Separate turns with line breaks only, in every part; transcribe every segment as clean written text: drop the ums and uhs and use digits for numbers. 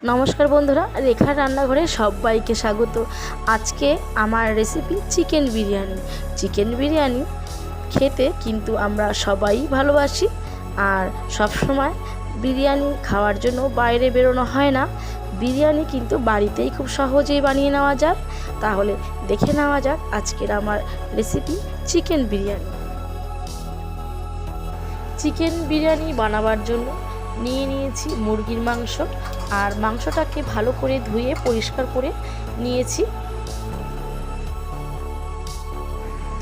নমস্কার বন্ধুরা, রেখার রান্নাঘরে সবাইকে স্বাগত। আজকে আমার recipe chicken biryani. Chicken biryani খেতে কিন্তু আমরা সবাই ভালোবাসি, আর সব সময় বিরিয়ানি খাওয়ার জন্য বাইরে বেরোনো হয় না। বিরিয়ানি কিন্তু বাড়িতেই খুব সহজেই বানিয়ে নেওয়া যায়। তাহলে দেখে নেওয়া যাক আজকের আমার recipe chicken biryani. Chicken biryani বানাবার জন্য নিয়ে নিয়েছি মুরগির মাংস, আর মাংসটাকে ভালো করে ধুয়ে পরিষ্কার করে নিয়েছি।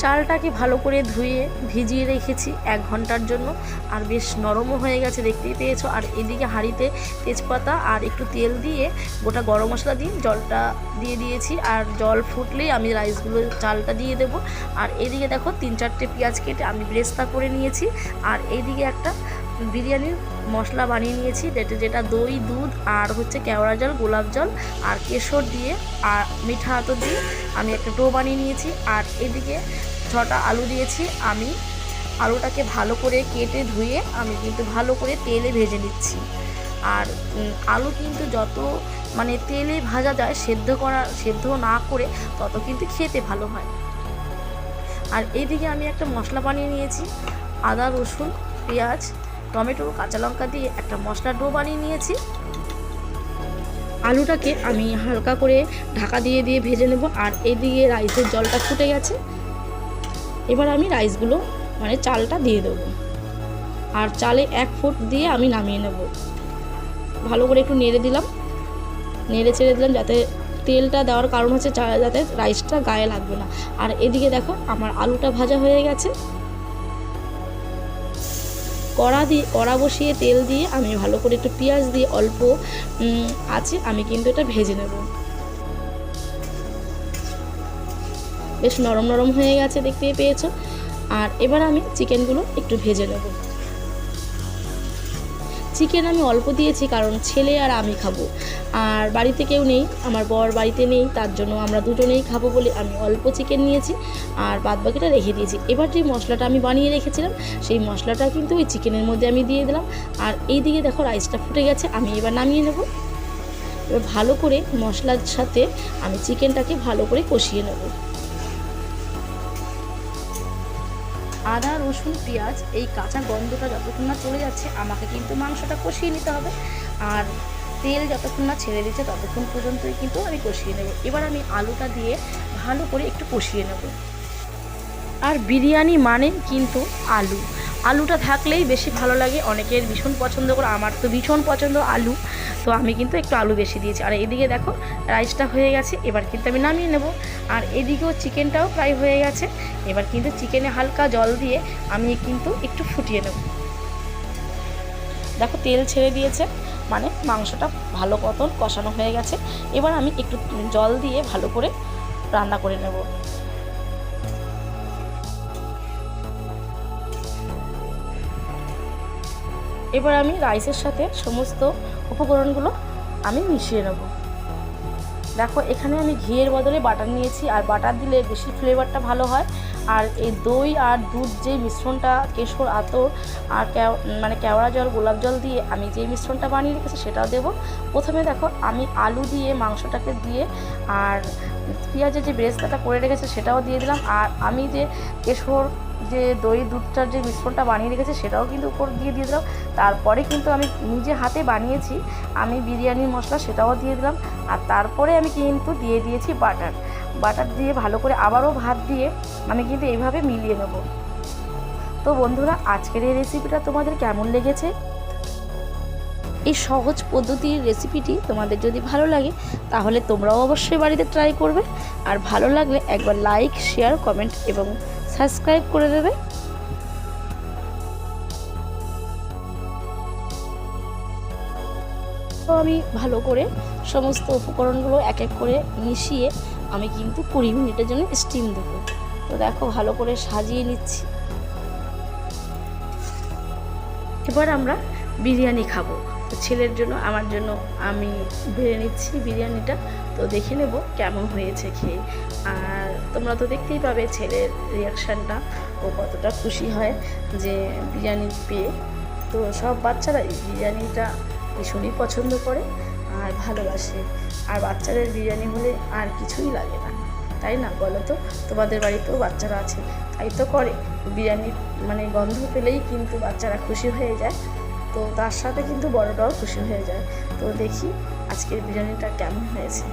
চালটাকে ভালো করে ধুয়ে ভিজিয়ে রেখেছি 1 ঘন্টার জন্য, আর বেশ নরমও হয়ে গেছে, দেখতেই পেয়েছো। আর এদিকে হাঁড়িতে তেজপাতা আর একটু তেল দিয়ে গোটা গরম মশলা দিয়ে জলটা দিয়ে দিয়েছি, আর জল ফুটলেই আমি রাইসগুলো চালটা দিয়ে দেব। আর এদিকে দেখো 3-4টে পেঁয়াজ কেটে আমি বেরেস্তা করে নিয়েছি। আর এইদিকে একটা বিরিয়ানির মশলা বানিয়ে নিয়েছি, যেটা দই, দুধ আর হচ্ছে কেওড়া জল, গোলাপ জল আর কেশর দিয়ে আর মিঠা আতর দিয়ে আমি একটা ডো বানিয়ে নিয়েছি। আর এদিকে 6টা আলু দিয়েছি। আমি আলুটাকে ভালো করে কেটে ধুয়ে আমি কিন্তু ভালো করে তেলে ভেজে নিচ্ছি। আর আলু কিন্তু যত তেলে ভাজা যায়, সেদ্ধ না করে তত কিন্তু খেতে ভালো হয়। আর এইদিকে আমি একটা মশলা বানিয়ে নিয়েছি, আদা, রসুন, পেঁয়াজ, টমেটো, কাঁচা লঙ্কা দিয়ে একটা মশলা ডো বানিয়ে নিয়েছি। আলুটাকে আমি হালকা করে ঢাকা দিয়ে ভেজে নেব। আর এইদিকে রাইসের জলটা ফুটে গেছে, এবার আমি রাইসগুলো চালটা দিয়ে দেবো। আর চালে 1 ফুট দিয়ে আমি নামিয়ে নেব। ভালো করে একটু নেড়ে দিলাম, নেড়ে চেড়ে দিলাম, যাতে তেলটা দেওয়ার কারণ হচ্ছে যাতে রাইসটা গায়ে লাগবে না। আর এদিকে দেখো আমার আলুটা ভাজা হয়ে গেছে। কড়া বসিয়ে তেল দিয়ে আমি ভালো করে একটু পেঁয়াজ দিয়ে অল্প আছে আমি কিন্তু এটা ভেজে নেব। বেশ নরম নরম হয়ে গেছে, দেখতেই পেয়েছো। আর এবার আমি চিকেনগুলো একটু ভেজে নেব। চিকেন আমি অল্প দিয়েছি, কারণ ছেলে আর আমি খাবো, আর বাড়িতে কেউ নেই, আমার বর বাড়িতে নেই, তার জন্য আমরা দুজনেই খাবো বলে আমি অল্প চিকেন নিয়েছি, আর বাদবাকিটা রেখে দিয়েছি। এবার যে মশলাটা আমি বানিয়ে রেখেছিলাম, সেই মশলাটা কিন্তু ওই চিকেনের মধ্যে আমি দিয়ে দিলাম। আর এই দিকে দেখো রাইসটা ফুটে গেছে, আমি এবার নামিয়ে নেব। এবার ভালো করে মশলার সাথে আমি চিকেনটাকে ভালো করে কষিয়ে নেব। আদা, রসুন, পেঁয়াজ এই কাঁচা গন্ধটা যতক্ষণ না চলে যাচ্ছে, আমাকে কিন্তু মাংসটা কষিয়ে নিতে হবে। আর তেল যতক্ষণ না ছেড়ে দিচ্ছে ততক্ষণ পর্যন্তই কিন্তু আমি কষিয়ে নেব। এবার আমি আলুটা দিয়ে ভালো করে একটু কষিয়ে নেব। আর বিরিয়ানি মানে কিন্তু আলুটা থাকলেই বেশি ভালো লাগে। অনেকের ভীষণ পছন্দ করে, আমার তো ভীষণ পছন্দ আলু, তো আমি কিন্তু একটু আলু বেশি দিয়েছি। আর এদিকে দেখো রাইসটা হয়ে গেছে, এবার কিন্তু আমি নামিয়ে নেব। আর এদিকেও চিকেনটাও প্রায় হয়ে গেছে, এবার কিন্তু চিকেনে হালকা জল দিয়ে আমি কিন্তু একটু ফুটিয়ে নেব। দেখো তেল ছেড়ে দিয়েছে, মাংসটা ভালো মতন কষানো হয়ে গেছে। এবার আমি একটু জল দিয়ে ভালো করে রান্না করে নেব। এবার আমি রাইসের সাথে সমস্ত উপকরণগুলো আমি মিশিয়ে নেব। দেখো এখানে আমি ঘিয়ের বদলে বাটার নিয়েছি, আর বাটার দিলে বেশি ফ্লেভারটা ভালো হয়। আর এই দই আর দুধ যে মিশ্রণটা, কেশর, আতর আর কেওড়া জল, গোলাপ জল দিয়ে আমি যে মিশ্রণটা বানিয়ে রেখেছি সেটাও দেবো। প্রথমে দেখো আমি আলু দিয়ে মাংসটাকে দিয়ে, আর পেঁয়াজের যে বেরেস্তাটা করে রেখেছে সেটাও দিয়ে দিলাম। আর আমি যে কেশর, যে দই দুধটার যে মিশ্রণটা বানিয়ে রেখেছি সেটাও কিন্তু উপর দিয়ে দিলাম। তারপরে কিন্তু আমি নিজে হাতে বানিয়েছি আমি বিরিয়ানির মশলা, সেটাও দিয়ে দিলাম। আর তারপরে আমি কিন্তু দিয়ে দিয়েছি বাটার দিয়ে ভালো করে আবারও ভাত দিয়ে আমি কিন্তু এইভাবে মিলিয়ে নেব। তো বন্ধুরা, আজকের এই রেসিপিটা তোমাদের কেমন লেগেছে? এই সহজ পদ্ধতির রেসিপিটি তোমাদের যদি ভালো লাগে তাহলে তোমরাও অবশ্যই বাড়িতে ট্রাই করবে। আর ভালো লাগলে একবার লাইক, শেয়ার, কমেন্ট এবং সাবস্ক্রাইব করে দেবে। তো আমি ভালো করে সমস্ত উপকরণগুলো এক এক করে মিশিয়ে আমি কিন্তু 20 মিনিটের জন্য স্টিম দেবো। তো দেখো ভালো করে সাজিয়ে নিচ্ছি। এবার আমরা বিরিয়ানি খাবো। তো ছেলের জন্য, আমার জন্য আমি বেড়ে নিচ্ছি বিরিয়ানিটা। তো দেখে নেব কেমন হয়েছে খেয়ে। আর তোমরা তো দেখতেই পাবে ছেলের রিয়াকশানটা, ও কতটা খুশি হয় যে বিরিয়ানি পেয়ে। তো সব বাচ্চারাই বিরিয়ানিটা ভীষণই পছন্দ করে। আর ভালোবাসে। আর বাচ্চাদের বিরিয়ানি হলে আর কিছুই লাগে না, তাই না বলো তো? তোমাদের বাড়িতেও বাচ্চারা আছে, তাই তো করে। বিরিয়ানির মানে গন্ধ পেলেই কিন্তু বাচ্চারা খুশি হয়ে যায়, তো তার সাথে কিন্তু বড়টাও খুশি হয়ে যায়। তো দেখি আজকের বিরিয়ানিটা কেমন হয়েছে।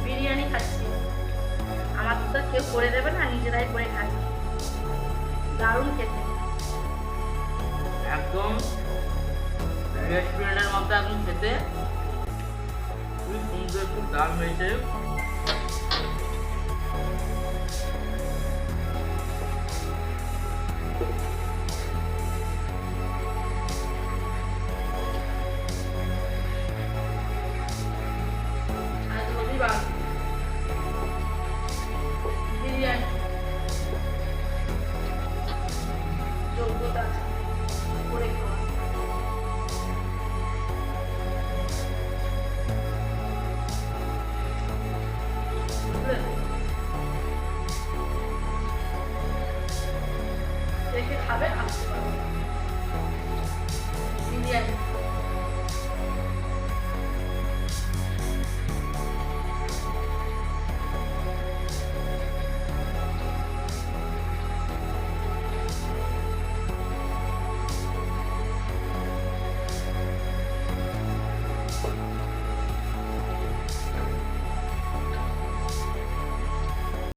বিরিয়ানি খাচ্ছি, আমার তো কেউ করে দেবে না, নিজেরাই করে খাই। দারুণ খেতে,
একদম রেস্টুরেন্টের মতো একদম খেতে খুবই সুন্দর, খুব দারুণ হয়েছে।